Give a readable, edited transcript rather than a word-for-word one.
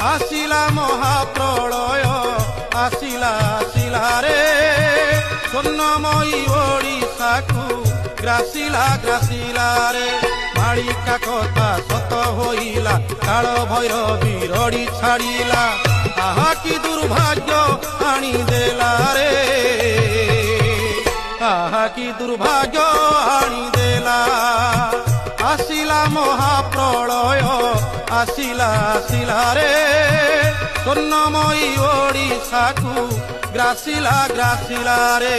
आसिला महाप्रलय आसिला आसिला रे स्वर्णमयी ओडिशा को ग्रासिला ग्रासिला रे माळिका कथा सत होइला काल भैरवी रड़ी छाड़िला आहा की दुर्भाग्य आनी देला रे आहा की दुर्भाग्य आनी देला आसिला महाप्रलय आसिला आसिला रे स्वर्णमयी ओडिशा को ग्रासिला ग्रासिला रे।